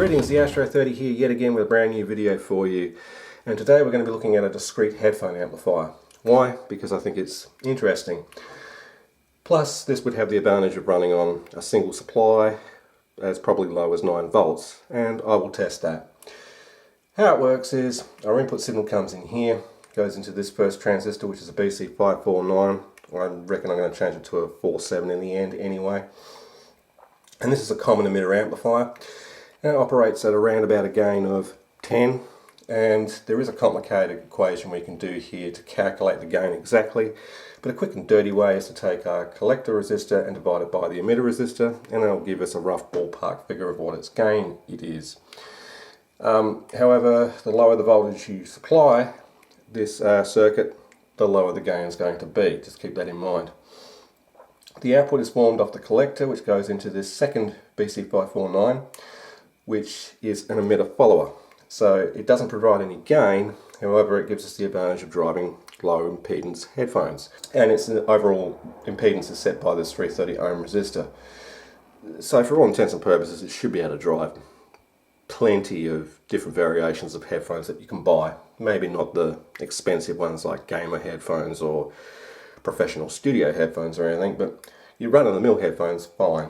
Greetings, the Astro 30 here yet again with a brand new video for you. And today we're going to be looking at a discrete headphone amplifier. Why? Because I think it's interesting. Plus, this would have the advantage of running on a single supply as probably low as 9 volts, and I will test that. How it works is our input signal comes in here, goes into this first transistor, which is a BC549. I reckon I'm going to change it to a 47 in the end anyway. And this is a common emitter amplifier, and it operates at around about a gain of 10, and there is a complicated equation we can do here to calculate the gain exactly, but a quick and dirty way is to take our collector resistor and divide it by the emitter resistor, and that'll give us a rough ballpark figure of what its gain it is. However, the lower the voltage you supply this circuit, the lower the gain is going to be. Just keep that in mind. The output is formed off the collector, which goes into this second BC549, which is an emitter follower. So it doesn't provide any gain, however it gives us the advantage of driving low impedance headphones. And its overall impedance is set by this 330 ohm resistor. So for all intents and purposes it should be able to drive plenty of different variations of headphones that you can buy. Maybe not the expensive ones like gamer headphones or professional studio headphones or anything, but you run-of-the-mill headphones, fine.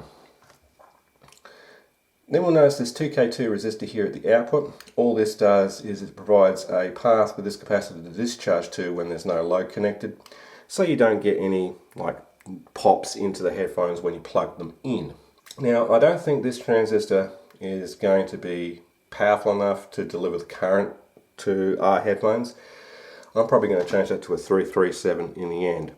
Then we'll notice this 2K2 resistor here at the output. All this does is it provides a path for this capacitor to discharge to when there's no load connected, so you don't get any like pops into the headphones when you plug them in. Now, I don't think this transistor is going to be powerful enough to deliver the current to our headphones. I'm probably going to change that to a 337 in the end.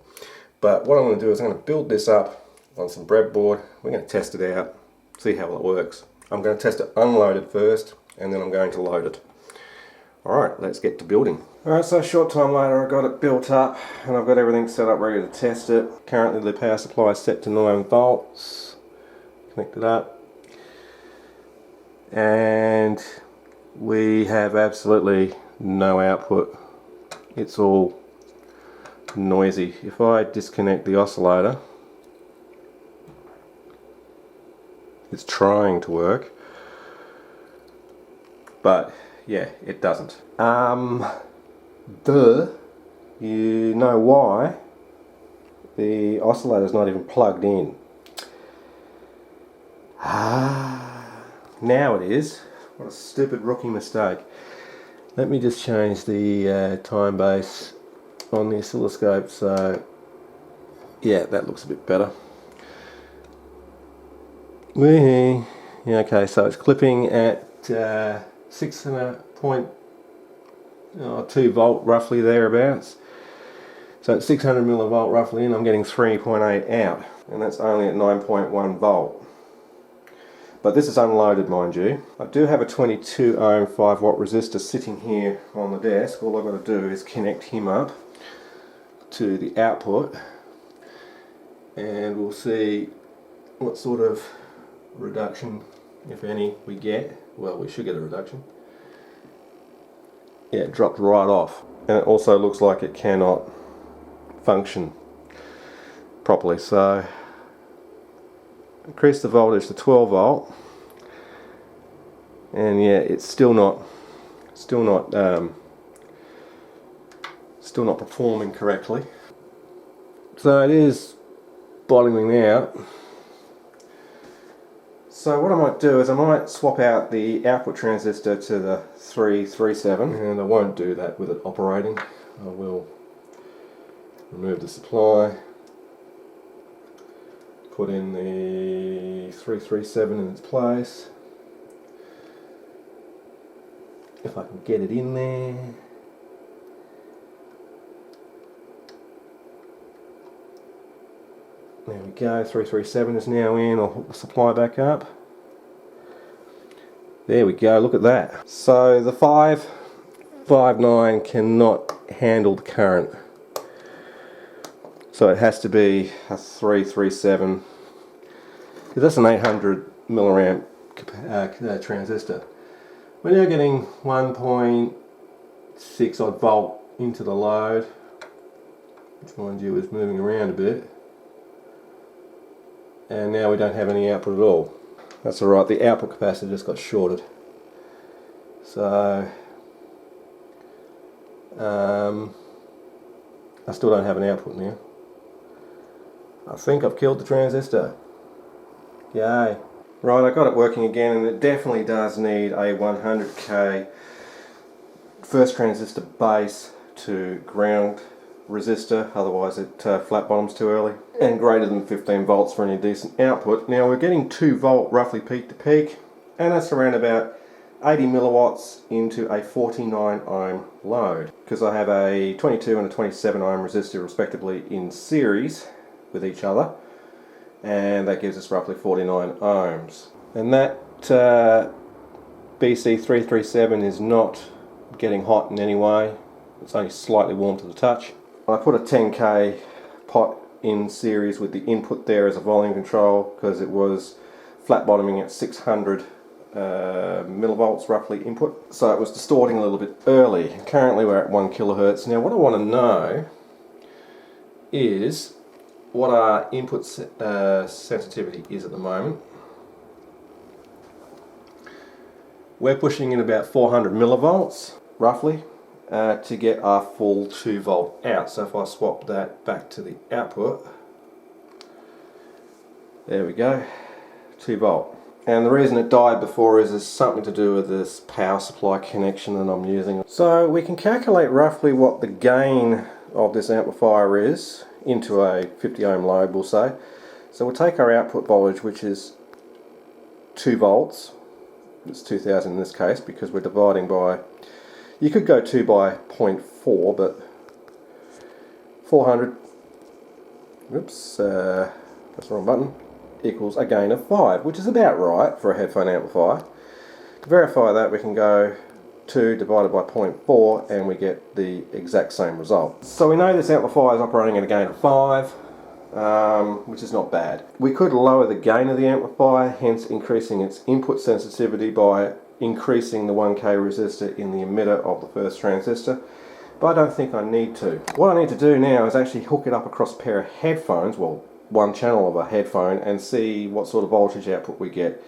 But what I'm going to do is I'm going to build this up on some breadboard. We're going to test it out, see how it works. I'm going to test it unloaded first, and then I'm going to load it. Alright, let's get to building. Alright, so a short time later I got it built up, and I've got everything set up ready to test it. Currently the power supply is set to 9 volts. Connect it up. And we have absolutely no output. It's all noisy. If I disconnect the oscillator, it's trying to work, but yeah, it doesn't. You know why the oscillator's not even plugged in. Now it is. What a stupid rookie mistake. Let me just change the time base on the oscilloscope, so yeah, that looks a bit better. Yeah, okay, so it's clipping at 6.2 volt roughly thereabouts. So it's 600 millivolt roughly in, I'm getting 3.8 out, and that's only at 9.1 volt. But this is unloaded, mind you. I do have a 22 ohm 5 watt resistor sitting here on the desk. All I've got to do is connect him up to the output, and we'll see what sort of reduction, if any, we get. Well, we should get a reduction. Yeah, it dropped right off, and it also looks like it cannot function properly, so increase the voltage to 12 volt, and yeah, it's still not performing correctly. So it is bottoming out. So what I might do is I might swap out the output transistor to the 337, and I won't do that with it operating. I will remove the supply, put in the 337 in its place, if I can get it in there. There we go, 337 is now in. I'll hook the supply back up. There we go, look at that. So the 559 cannot handle the current. So it has to be a 337, because that's an 800 milliamp transistor. We're now getting 1.6 odd volt into the load, which mind you is moving around a bit. And now we don't have any output at all. That's alright, the output capacitor just got shorted. So I still don't have an output now. I think I've killed the transistor. Yay. Right, I got it working again, and it definitely does need a 100k first transistor base to ground resistor, otherwise it flat bottoms too early, and greater than 15 volts for any decent output. Now we're getting 2 volt roughly peak to peak, and that's around about 80 milliwatts into a 49 ohm load, because I have a 22 and a 27 ohm resistor respectively in series with each other, and that gives us roughly 49 ohms. And that BC337 is not getting hot in any way, it's only slightly warm to the touch. I put a 10k pot in series with the input there as a volume control because it was flat bottoming at 600 millivolts roughly input, so it was distorting a little bit early. Currently we're at 1 kilohertz. Now what I want to know is what our input sensitivity is at the moment. We're pushing in about 400 millivolts roughly to get our full 2 volt out. So if I swap that back to the output, there we go, 2 volt. And the reason it died before is there's something to do with this power supply connection that I'm using. So we can calculate roughly what the gain of this amplifier is into a 50 ohm load, we'll say. So we'll take our output voltage, which is 2 volts. It's 2000 in this case because we're dividing by, you could go 2 by 0.4, but 400, oops, that's the wrong button, equals a gain of 5, which is about right for a headphone amplifier. To verify that, we can go 2 divided by 0.4 and we get the exact same result. So we know this amplifier is operating at a gain of 5, which is not bad. We could lower the gain of the amplifier, hence increasing its input sensitivity by increasing the 1k resistor in the emitter of the first transistor, but I don't think I need to. What I need to do now is actually hook it up across a pair of headphones, well, one channel of a headphone, and see what sort of voltage output we get.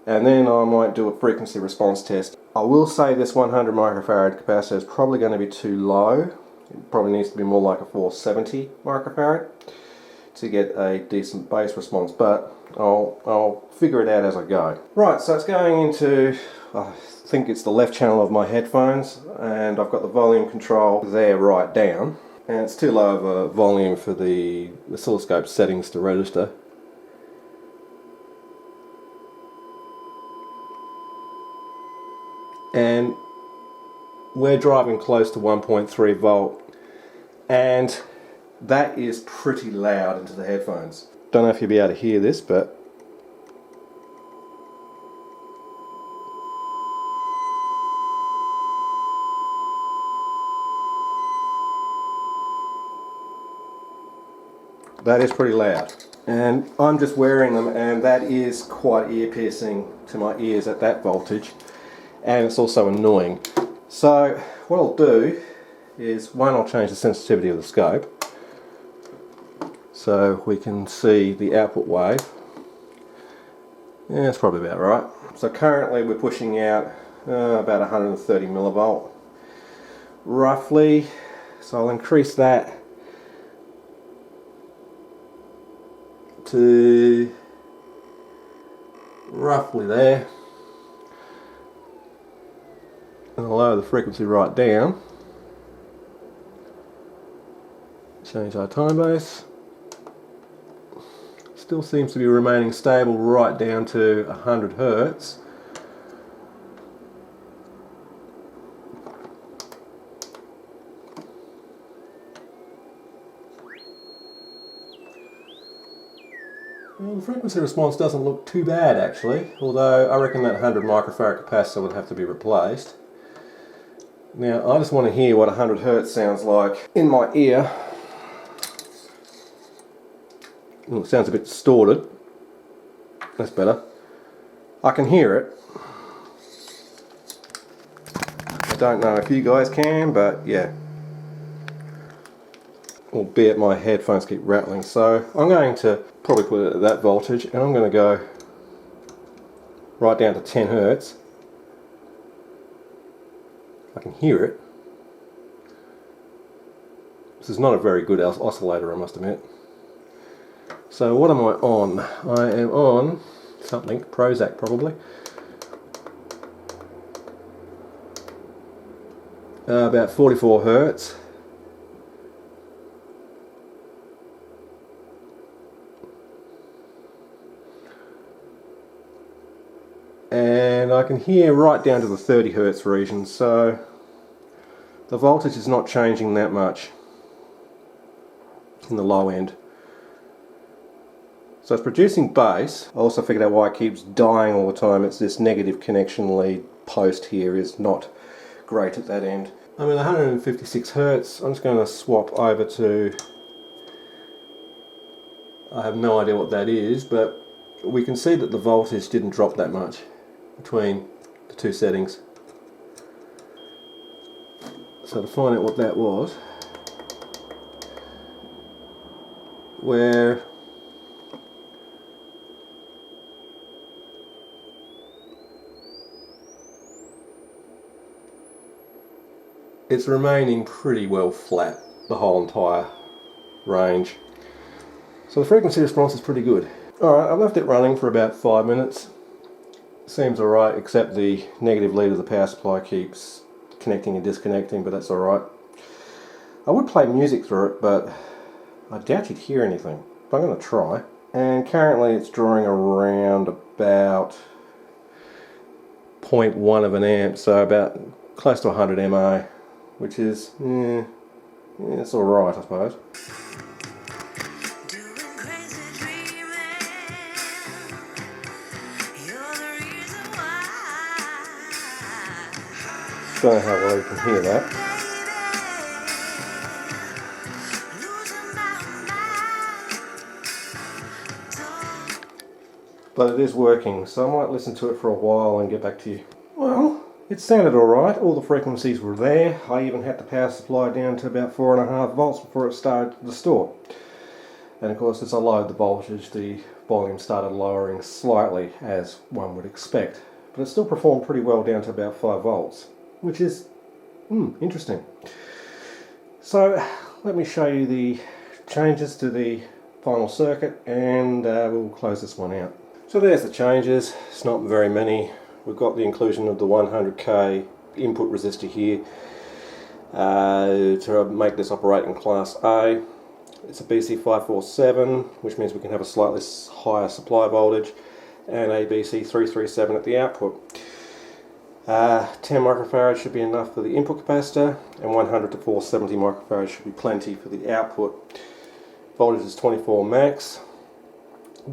And then I might do a frequency response test. I will say this 100 microfarad capacitor is probably going to be too low. It probably needs to be more like a 470 microfarad to get a decent bass response, but I'll figure it out as I go. Right, so it's going into, I think it's the left channel of my headphones, and I've got the volume control there right down, and it's too low of a volume for the oscilloscope settings to register. And we're driving close to 1.3 volt, and that is pretty loud into the headphones. Don't know if you'll be able to hear this, but that is pretty loud. And I'm just wearing them, and that is quite ear-piercing to my ears at that voltage. And it's also annoying. So what I'll do is, one, I'll change the sensitivity of the scope so we can see the output wave. Yeah, that's probably about right. So currently we're pushing out about 130 millivolt roughly, so I'll increase that to roughly there. And I'll lower the frequency right down. Change our time base. Still seems to be remaining stable right down to 100 Hertz. Well, the frequency response doesn't look too bad actually, although I reckon that 100 microfarad capacitor would have to be replaced. Now I just want to hear what 100 Hertz sounds like in my ear. It sounds a bit distorted. That's better. I can hear it. I don't know if you guys can, but yeah. Albeit my headphones keep rattling, so I'm going to probably put it at that voltage, and I'm going to go right down to 10 Hertz. I can hear it. This is not a very good oscillator, I must admit. So what am I on? I am on something, Prozac probably. About 44 Hertz. And I can hear right down to the 30 Hertz region, so the voltage is not changing that much in the low end. So it's producing bass. I also figured out why it keeps dying all the time. It's this negative connection lead post here is not great at that end. I'm at 156 Hertz. I'm just going to swap over to, I have no idea what that is, but we can see that the voltage didn't drop that much between the two settings. So to find out what that was, where it's remaining pretty well flat the whole entire range. So the frequency response is pretty good. Alright, I've left it running for about 5 minutes. Seems alright, except the negative lead of the power supply keeps connecting and disconnecting, but that's alright. I would play music through it, but I doubt you'd hear anything. But I'm going to try. And currently it's drawing around about 0.1 of an amp, so about close to 100 mA, which is, it's alright, I suppose. Don't know how well you can hear that. But it is working, so I might listen to it for a while and get back to you. Well, it sounded alright, all the frequencies were there. I even had the power supply down to about 4.5 volts before it started to distort. And of course, as I lowered the voltage, the volume started lowering slightly, as one would expect. But it still performed pretty well down to about 5 volts. Which is interesting. So let me show you the changes to the final circuit, and we'll close this one out. So there's the changes. It's not very many. We've got the inclusion of the 100k input resistor here to make this operate in class A. It's a BC547, which means we can have a slightly higher supply voltage, and a BC337 at the output. 10 microfarads should be enough for the input capacitor, and 100 to 470 microfarads should be plenty for the output. Voltage is 24 max.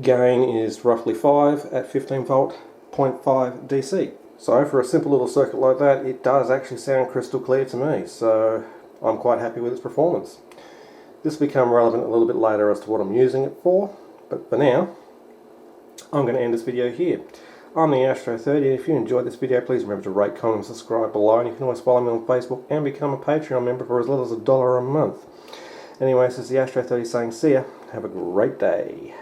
Gain is roughly 5 at 15 volt, 0.5 DC. So for a simple little circuit like that, it does actually sound crystal clear to me, so I'm quite happy with its performance. This will become relevant a little bit later as to what I'm using it for, but for now, I'm going to end this video here. I'm the Astro 30, and if you enjoyed this video, please remember to rate, comment and subscribe below, and you can always follow me on Facebook and become a Patreon member for as little as $1 a month. Anyway, this is the Astro 30 saying see ya, have a great day.